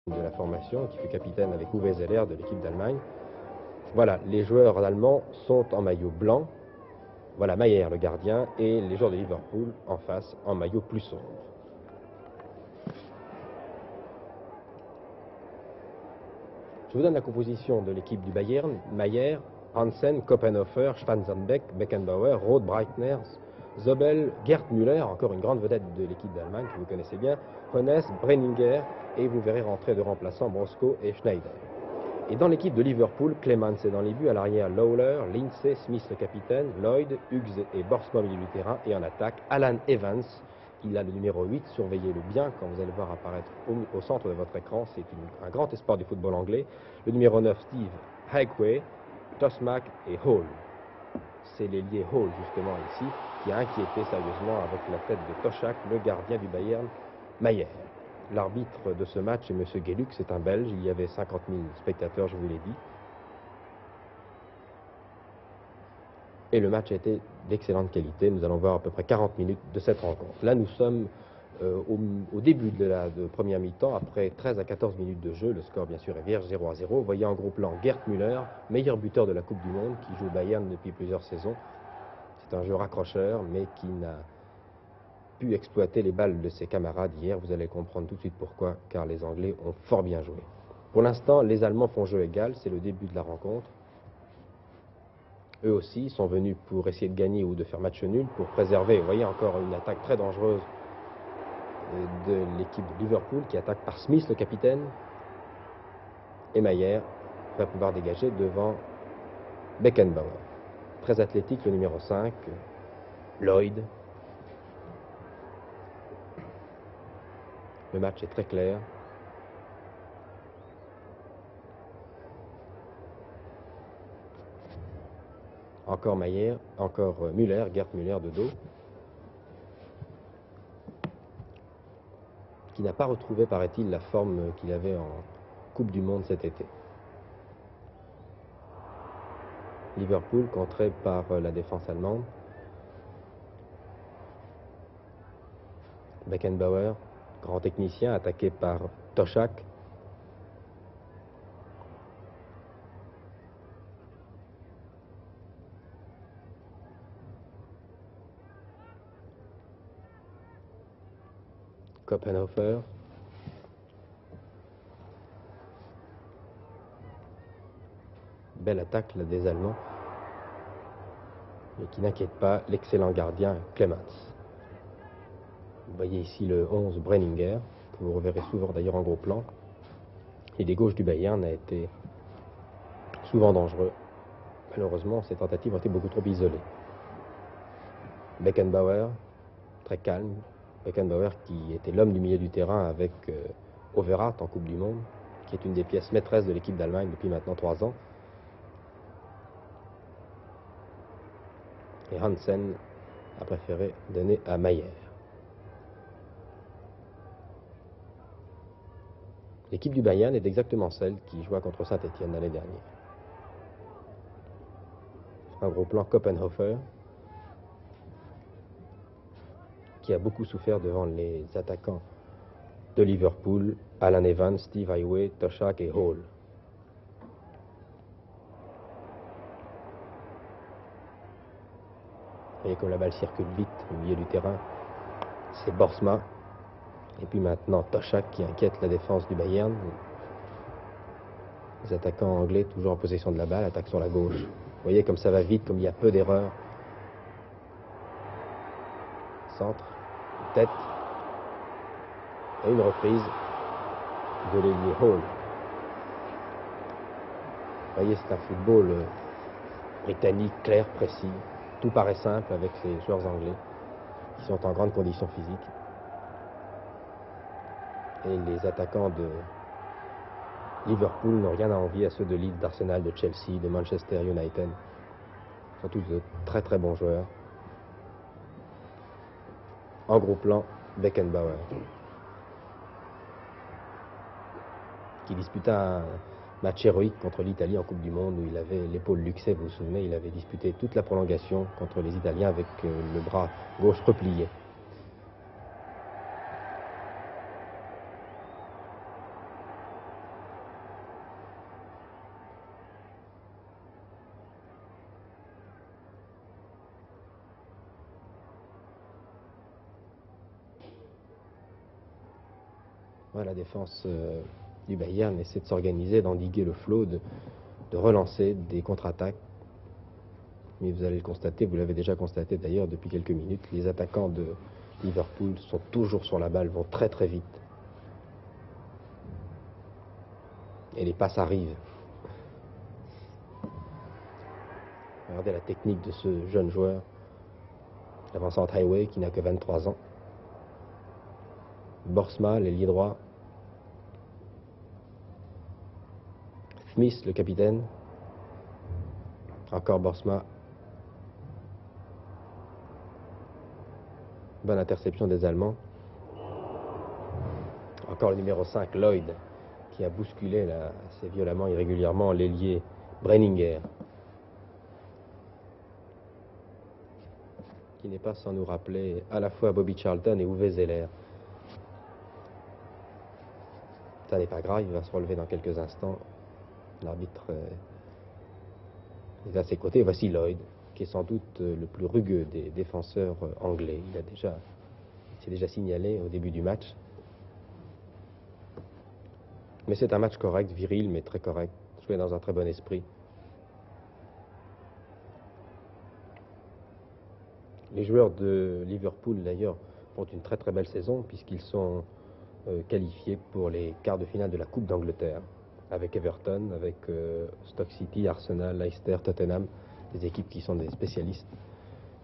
de la formation, qui fut capitaine avec Uwe Zeller de l'équipe d'Allemagne. Voilà, les joueurs allemands sont en maillot blanc. Voilà Maier, le gardien, et les joueurs de Liverpool en face, en maillot plus sombre. Je vous donne la composition de l'équipe du Bayern. Maier, Hansen, Koppenhofer, Schwanzenbeck, Beckenbauer, Roth, Breitner, Zobel, Gerd Müller, encore une grande vedette de l'équipe d'Allemagne que vous connaissez bien, Hoeneß, Brenninger, et vous verrez rentrer de remplaçants Brosko et Schneider. Et dans l'équipe de Liverpool, Clemens est dans les buts, à l'arrière Lawler, Lindsay, Smith le capitaine, Lloyd, Hughes et Borsma au milieu du terrain, et en attaque Alan Evans. Il a le numéro 8, surveillez-le bien quand vous allez le voir apparaître au centre de votre écran, c'est un grand espoir du football anglais. Le numéro 9, Steve Highway, Tosmack et Hall. C'est l'ailier Hall justement ici qui a inquiété sérieusement avec la tête de Toshak, le gardien du Bayern, Maier. L'arbitre de ce match est M. Guélux, c'est un Belge, il y avait 50 000 spectateurs, je vous l'ai dit. Et le match a été d'excellente qualité, nous allons voir à peu près 40 minutes de cette rencontre. Là nous sommes au début de la première mi-temps, après 13 à 14 minutes de jeu, le score bien sûr est vierge 0-0. Vous voyez en gros plan Gerd Müller, meilleur buteur de la Coupe du Monde, qui joue au Bayern depuis plusieurs saisons. C'est un joueur accrocheur, mais qui n'a pu exploiter les balles de ses camarades hier. Vous allez comprendre tout de suite pourquoi, car les Anglais ont fort bien joué. Pour l'instant, les Allemands font jeu égal, c'est le début de la rencontre. Eux aussi sont venus pour essayer de gagner ou de faire match nul, pour préserver. Vous voyez encore une attaque très dangereuse de l'équipe de Liverpool qui attaque par Smith, le capitaine, et Maier va pouvoir dégager devant Beckenbauer. Très athlétique, le numéro 5, Lloyd. Le match est très clair. Encore Maier, encore Müller, Gerd Müller de dos, qui n'a pas retrouvé, paraît-il, la forme qu'il avait en Coupe du Monde cet été. Liverpool contré par la défense allemande. Beckenbauer, grand technicien, attaqué par Toshak. Koppenhofer. Belle attaque là, des Allemands, mais qui n'inquiète pas l'excellent gardien Clemens. Vous voyez ici le 11 Brenninger, que vous reverrez souvent d'ailleurs en gros plan. Et des gauches du Bayern a été souvent dangereux. Malheureusement, ces tentatives ont été beaucoup trop isolées. Beckenbauer, très calme. Beckenbauer qui était l'homme du milieu du terrain avec Overath en Coupe du Monde, qui est une des pièces maîtresses de l'équipe d'Allemagne depuis maintenant 3 ans. Et Hansen a préféré donner à Maier. L'équipe du Bayern est exactement celle qui joua contre Saint-Étienne l'année dernière. Un gros plan Koppenhofer, qui a beaucoup souffert devant les attaquants de Liverpool, Alan Evans, Steve Highway, Toshak et Hall. Et comme la balle circule vite au milieu du terrain, c'est Borsma. Et puis maintenant Toshak qui inquiète la défense du Bayern. Les attaquants anglais toujours en possession de la balle, attaquent sur la gauche. Vous voyez comme ça va vite, comme il y a peu d'erreurs. Centre, tête, et une reprise de l'ailier Hall. Vous voyez, c'est un football britannique, clair, précis. Tout paraît simple avec ces joueurs anglais qui sont en grande condition physique. Et les attaquants de Liverpool n'ont rien à envier à ceux de Leeds, d'Arsenal, de Chelsea, de Manchester United. Ils sont tous de très très bons joueurs. En gros plan, Beckenbauer, qui disputa un match héroïque contre l'Italie en Coupe du Monde, où il avait l'épaule luxée, vous vous souvenez, il avait disputé toute la prolongation contre les Italiens avec le bras gauche replié. Ouais, la défense du Bayern essaie de s'organiser, d'endiguer le flot, de relancer des contre-attaques. Mais vous allez le constater, vous l'avez déjà constaté d'ailleurs depuis quelques minutes, les attaquants de Liverpool sont toujours sur la balle, vont très très vite. Et les passes arrivent. Regardez la technique de ce jeune joueur, l'avancement Highway qui n'a que 23 ans. Borsma, l'ailier droit. Smith, le capitaine. Encore Borsma. Bonne interception des Allemands. Encore le numéro 5, Lloyd, qui a bousculé là, assez violemment et régulièrement l'ailier Brenninger. Qui n'est pas sans nous rappeler à la fois Bobby Charlton et Uwe Zeller. Ça n'est pas grave, il va se relever dans quelques instants. L'arbitre est à ses côtés. Voici Lloyd, qui est sans doute le plus rugueux des défenseurs anglais. Il s'est déjà signalé au début du match. Mais c'est un match correct, viril, mais très correct. Joué dans un très bon esprit. Les joueurs de Liverpool, d'ailleurs, font une très très belle saison, puisqu'ils sont qualifiés pour les quarts de finale de la Coupe d'Angleterre, avec Everton, avec Stoke City, Arsenal, Leicester, Tottenham, des équipes qui sont des spécialistes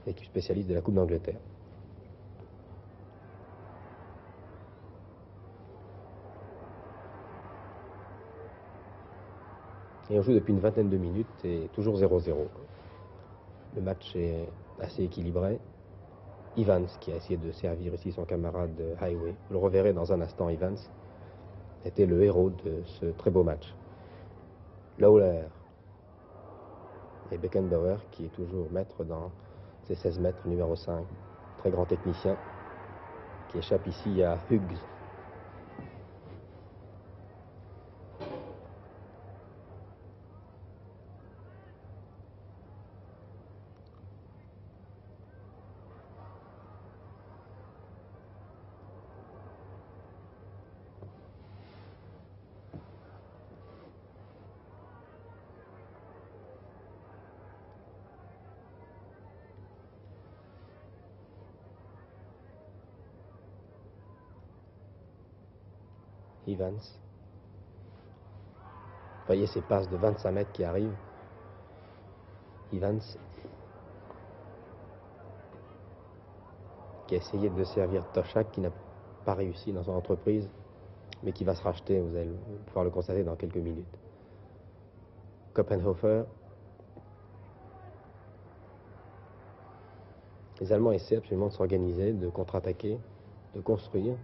de la Coupe d'Angleterre. Et on joue depuis une vingtaine de minutes et toujours 0-0. Le match est assez équilibré. Evans, qui a essayé de servir ici son camarade Highway, vous le reverrez dans un instant. Evans était le héros de ce très beau match. Lawler et Beckenbauer, qui est toujours maître dans ses 16 mètres, numéro 5. Très grand technicien, qui échappe ici à Hughes. Evans. Voyez ces passes de 25 mètres qui arrivent. Evans, qui a essayé de servir Toshak, qui n'a pas réussi dans son entreprise, mais qui va se racheter, vous allez pouvoir le constater dans quelques minutes. Koppenhofer. Les Allemands essaient absolument de s'organiser, de contre-attaquer, de construire.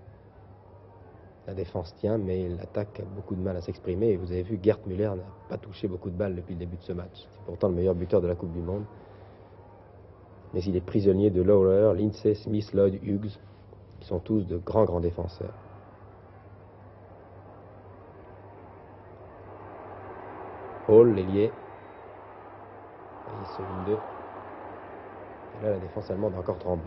La défense tient, mais l'attaque a beaucoup de mal à s'exprimer. Et vous avez vu, Gerd Müller n'a pas touché beaucoup de balles depuis le début de ce match. C'est pourtant le meilleur buteur de la Coupe du Monde. Mais il est prisonnier de Lawler, Lindsay, Smith, Lloyd, Hughes, qui sont tous de grands défenseurs. Hall, l'ailier. Celui 2. Et là, la défense allemande a encore tremblé.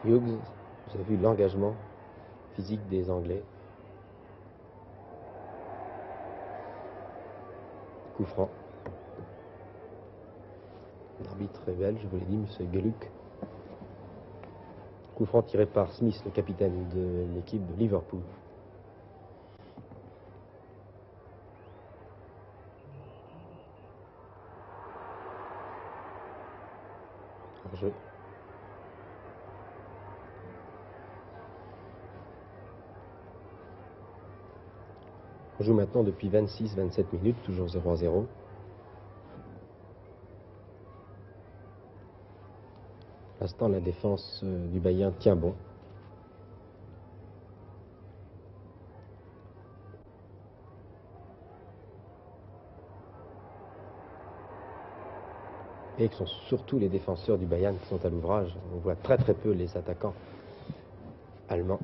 Hughes, vous avez vu l'engagement physique des Anglais. Coup franc. L'arbitre est belge, je vous l'ai dit, M. Geluck. Coup franc tiré par Smith, le capitaine de l'équipe de Liverpool. Hors-jeu. On joue maintenant depuis 26-27 minutes, toujours 0-0. Pour l'instant, la défense du Bayern tient bon. Et ce sont surtout les défenseurs du Bayern qui sont à l'ouvrage. On voit très peu les attaquants allemands.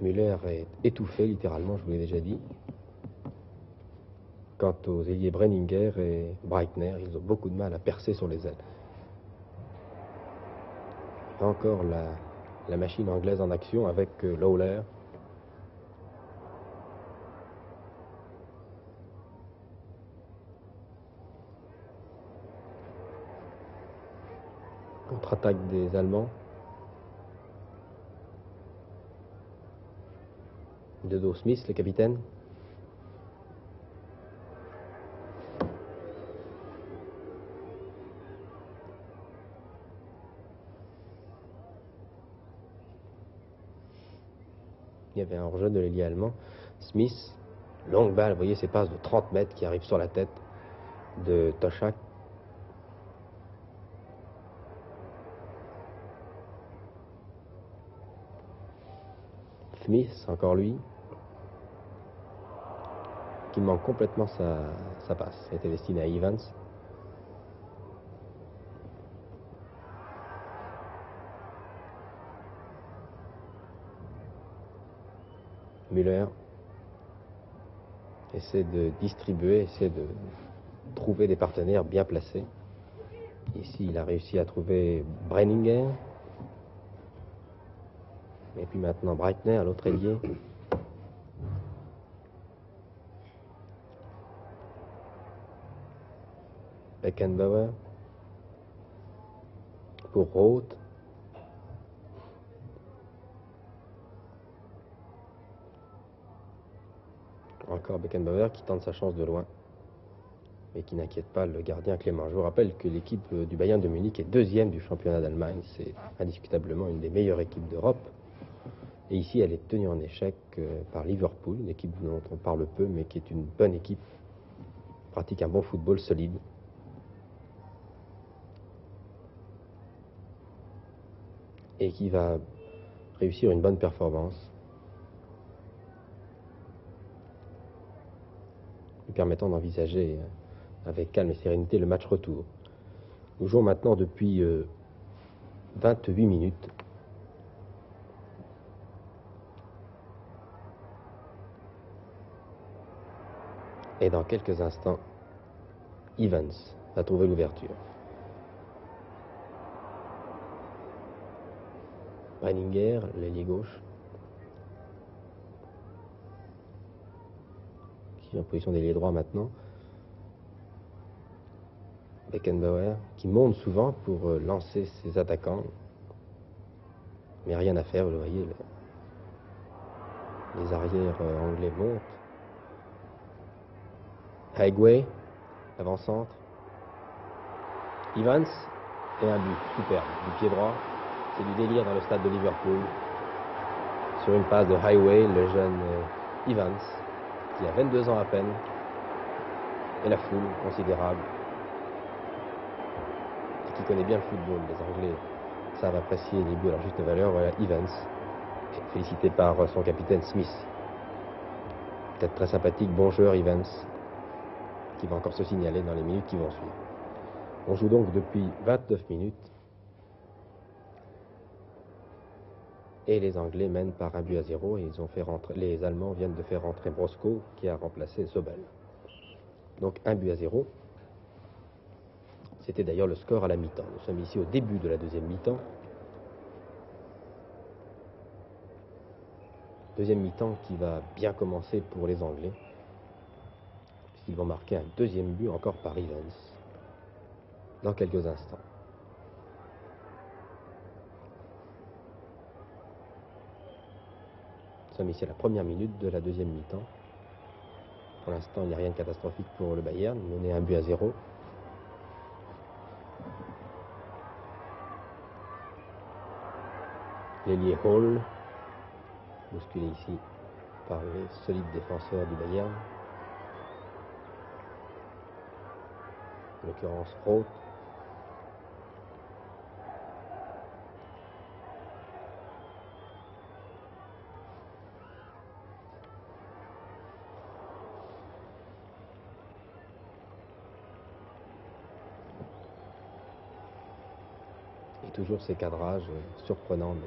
Müller est étouffé, littéralement, je vous l'ai déjà dit. Quant aux ailiers Brenninger et Breitner, ils ont beaucoup de mal à percer sur les ailes. Encore la machine anglaise en action avec Lawler. Contre-attaque des Allemands. Dedo Smith, le capitaine. Il y avait un hors-jeu de l'ailier allemand. Smith, longue balle, vous voyez ces passes de 30 mètres qui arrivent sur la tête de Toshak. Smith, encore lui, qui manque complètement sa passe. Elle était destinée à Evans. Müller essaie de distribuer, essaie de trouver des partenaires bien placés. Ici, il a réussi à trouver Brenninger. Et puis maintenant, Breitner, l'autre ailier. Beckenbauer. Pour Roth. Encore Beckenbauer qui tente sa chance de loin, mais qui n'inquiète pas le gardien Clément. Je vous rappelle que l'équipe du Bayern de Munich est deuxième du championnat d'Allemagne. C'est indiscutablement une des meilleures équipes d'Europe. Et ici, elle est tenue en échec par Liverpool, une équipe dont on parle peu, mais qui est une bonne équipe, pratique un bon football solide. Et qui va réussir une bonne performance, lui permettant d'envisager avec calme et sérénité le match retour. Nous jouons maintenant depuis 28 minutes. Et dans quelques instants, Evans va trouver l'ouverture. Brenninger, l'ailier gauche, qui est en position d'ailier droit maintenant. Beckenbauer, qui monte souvent pour lancer ses attaquants. Mais rien à faire, vous le voyez, les arrières anglais montent. Highway, avant-centre. Evans, et un but, superbe, du pied droit. C'est du délire dans le stade de Liverpool. Sur une passe de Highway, le jeune Evans, qui a 22 ans à peine, et la foule considérable, et qui connaît bien le football. Les Anglais savent apprécier les buts à leur juste valeur. Voilà Evans, félicité par son capitaine Smith. Peut-être très sympathique, bon joueur Evans, qui va encore se signaler dans les minutes qui vont suivre. On joue donc depuis 29 minutes. Et les Anglais mènent par 1-0 et ils ont fait rentrer, les Allemands viennent de faire rentrer Brosko qui a remplacé Sobel. Donc 1-0. C'était d'ailleurs le score à la mi-temps. Nous sommes ici au début de la deuxième mi-temps. Deuxième mi-temps qui va bien commencer pour les Anglais, puisqu'ils vont marquer un deuxième but encore par Evans dans quelques instants. Nous sommes ici à la première minute de la deuxième mi-temps. Pour l'instant, il n'y a rien de catastrophique pour le Bayern, mené 1-0. L'ailier Hall, bousculé ici par les solides défenseurs du Bayern. En l'occurrence Roth. Et toujours ces cadrages surprenants des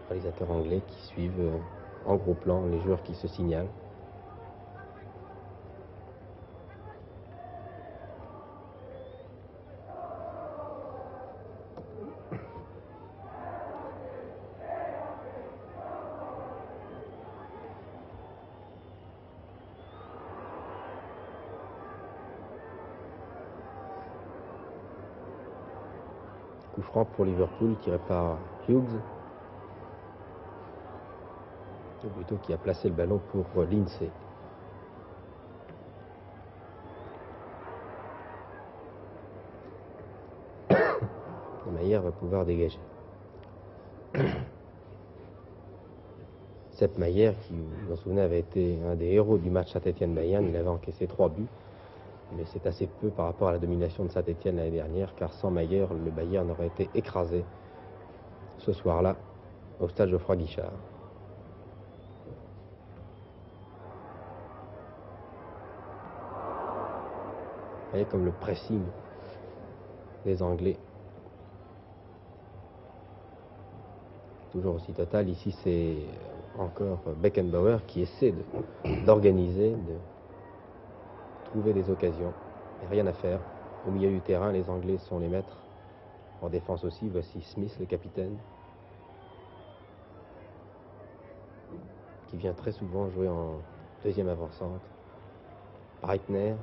réalisateurs anglais qui suivent en gros plan les joueurs qui se signalent. Coup franc pour Liverpool tiré par Hughes. Ou plutôt qui a placé le ballon pour Lindsay. Mayer va pouvoir dégager. Sepp Maier, qui, vous vous en souvenez, avait été un des héros du match Saint-Étienne-Bayern, il avait encaissé 3 buts. Mais c'est assez peu par rapport à la domination de Saint-Étienne l'année dernière, car sans Maier, le Bayern aurait été écrasé ce soir-là au stade Geoffroy-Guichard. Vous voyez comme le pressing des Anglais. Toujours aussi total. Ici, c'est encore Beckenbauer qui essaie d'organiser, de trouver des occasions. Il n'y a rien à faire. Au milieu du terrain, les Anglais sont les maîtres. En défense aussi, voici Smith, le capitaine, qui vient très souvent jouer en deuxième avant-centre. Breitner,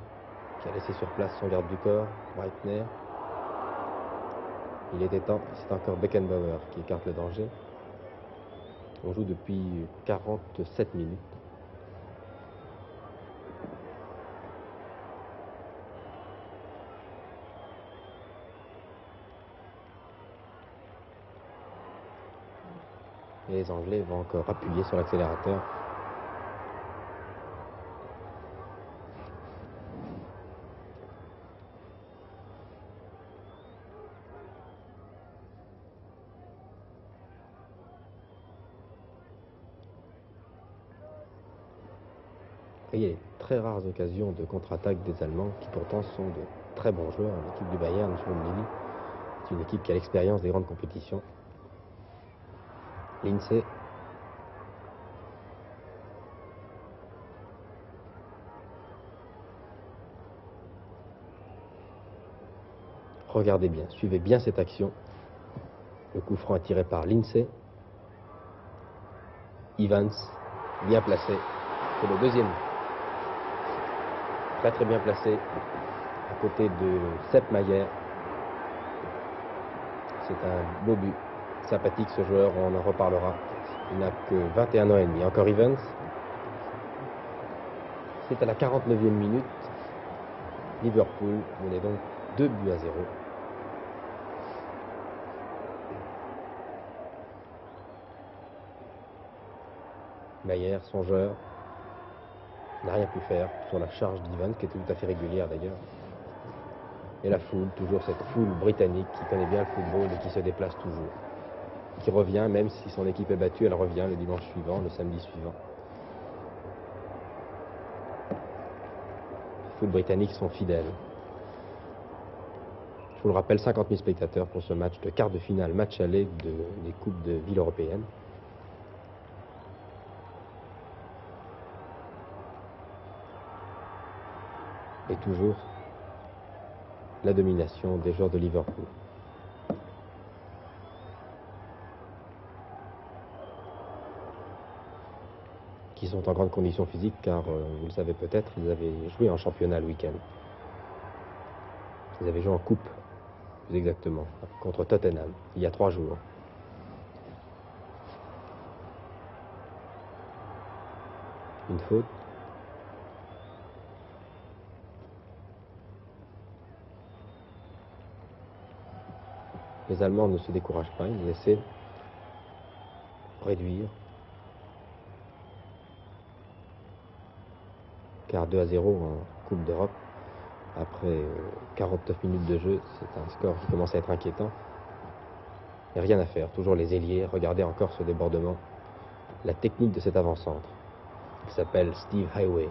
qui a laissé sur place son garde du corps. Breitner. Il était temps, c'est encore Beckenbauer qui écarte le danger. On joue depuis 47 minutes. Et les Anglais vont encore appuyer sur l'accélérateur. Et il y a les très rares occasions de contre-attaque des Allemands, qui pourtant sont de très bons joueurs. L'équipe du Bayern, c'est une équipe qui a l'expérience des grandes compétitions. Lindsay. Regardez bien, suivez bien cette action. Le coup franc est tiré par Lindsay. Evans, bien placé. C'est le deuxième. Très très bien placé. À côté de Sepp Maier. C'est un beau but. Sympathique ce joueur, on en reparlera. Il n'a que 21 ans et demi. Encore Evans. C'est à la 49e minute. Liverpool menait donc 2 buts à 0. Maier, songeur, n'a rien pu faire sur la charge d'Evans, qui était tout à fait régulière d'ailleurs. Et la foule, toujours cette foule britannique qui connaît bien le football et qui se déplace toujours. Qui revient, même si son équipe est battue, elle revient le dimanche suivant, le samedi suivant. Les foules britanniques sont fidèles. Je vous le rappelle, 50 000 spectateurs pour ce match de quart de finale, match aller des coupes de ville européenne. Et toujours la domination des joueurs de Liverpool. Qui sont en grande condition physique, car vous le savez peut-être, ils avaient joué en championnat le week-end. Ils avaient joué en coupe, plus exactement, contre Tottenham, il y a 3 jours. Une faute. Les Allemands ne se découragent pas, ils essaient de réduire. Car 2 à 0 en Coupe d'Europe, après 49 minutes de jeu, c'est un score qui commence à être inquiétant. Il n'y a rien à faire, toujours les ailiers, regardez encore ce débordement. La technique de cet avant-centre, qui s'appelle Steve Highway.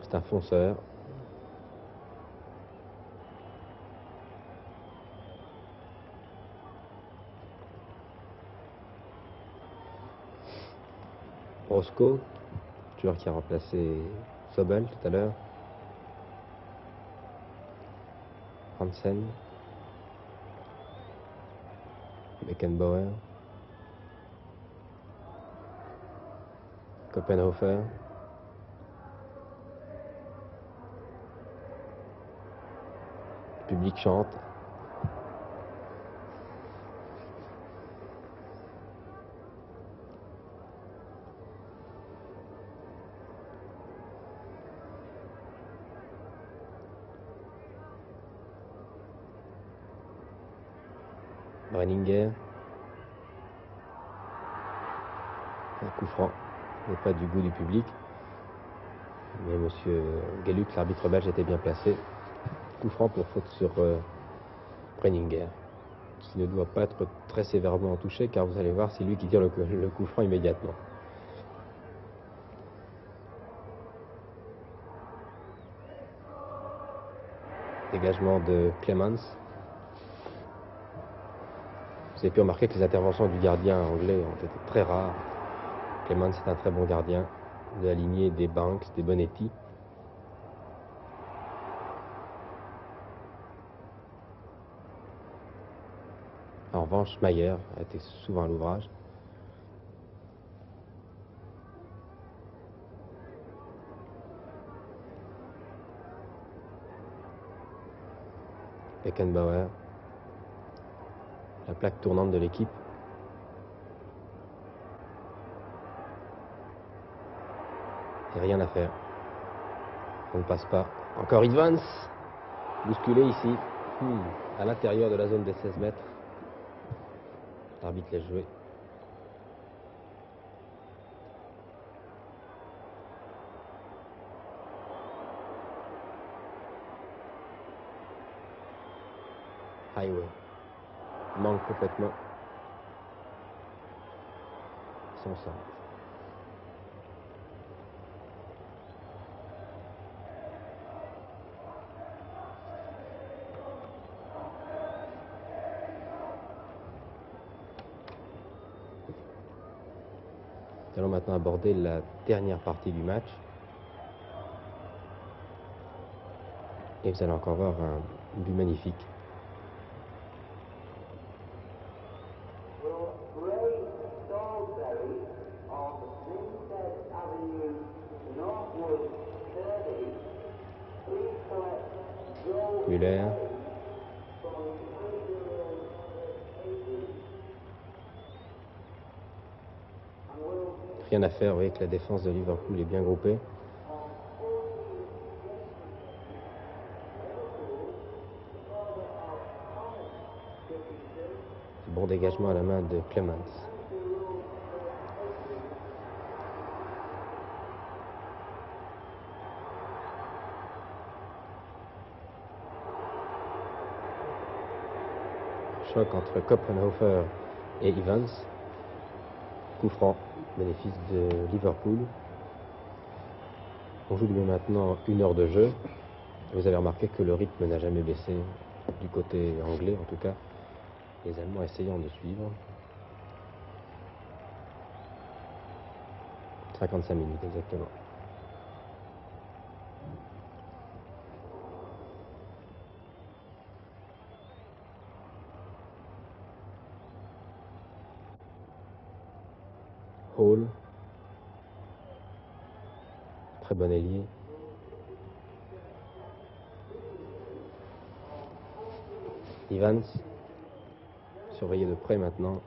C'est un fonceur. Roscoe, joueur qui a remplacé Sobel tout à l'heure. Hansen. Beckenbauer. Koppenhofer. Le public chante. Brenninger. Un coup franc n'est pas du goût du public. Mais M. Gallup, l'arbitre belge, était bien placé. Coup franc pour faute sur Brenninger, qui ne doit pas être très sévèrement touché, car vous allez voir, c'est lui qui tire le coup franc immédiatement. Dégagement de Clemens. Vous avez pu remarquer que les interventions du gardien anglais ont été très rares. Clemens est un très bon gardien de la lignée des Banks, des Bonetti. En revanche, Mayer a été souvent à l'ouvrage. Beckenbauer, la plaque tournante de l'équipe. Et rien à faire. On ne passe pas. Encore Evans, bousculé ici, à l'intérieur de la zone des 16 mètres. L'arbitre laisse jouer. Highway manque complètement son centre. Nous allons maintenant aborder la dernière partie du match. Et vous allez encore voir un but magnifique. Müller. Rien à faire, vous voyez que la défense de Liverpool est bien groupée. Bon dégagement à la main de Clemens. Choc entre Koppenhofer et Evans. Coup franc, bénéfice de Liverpool. On joue maintenant 1 heure de jeu. Vous avez remarqué que le rythme n'a jamais baissé du côté anglais, en tout cas. Les Allemands essayant de suivre. 55 minutes exactement. Hall. Très bon ailier. Evans. Surveillé de près maintenant.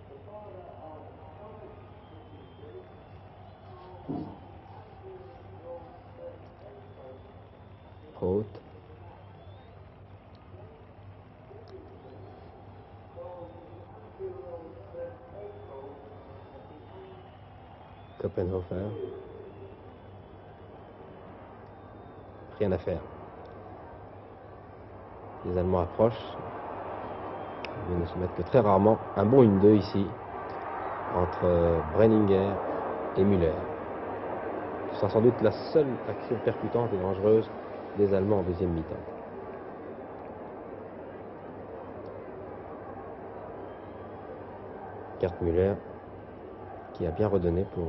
Haute. Koppenhofer. Rien à faire. Les Allemands approchent. Ils ne se mettent que très rarement. Un bon 1-2 ici entre Brenninger et Müller. Ce sera sans doute la seule action percutante et dangereuse des Allemands en deuxième mi-temps. Gerd Müller qui a bien redonné pour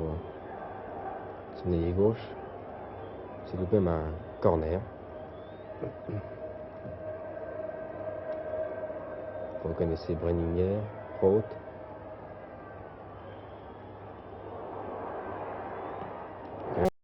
son ailier gauche. C'est tout de même un corner. Vous reconnaissez Brenninger, Roth.